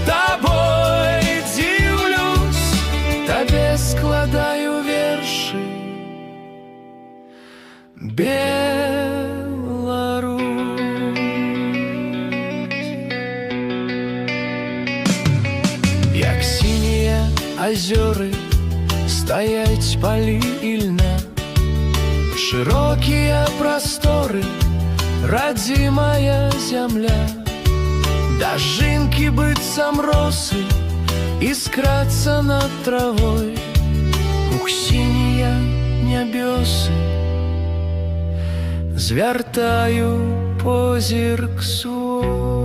табой дзіўлюсь, табе складаю вершы. Як сінія азёры стаяць палі ільна, шырокія прасторы, радзімая зямля. Дажынкі быццам росы іскрацца над травой, ух, сінія нябёсы. Звяртаю позірк свой.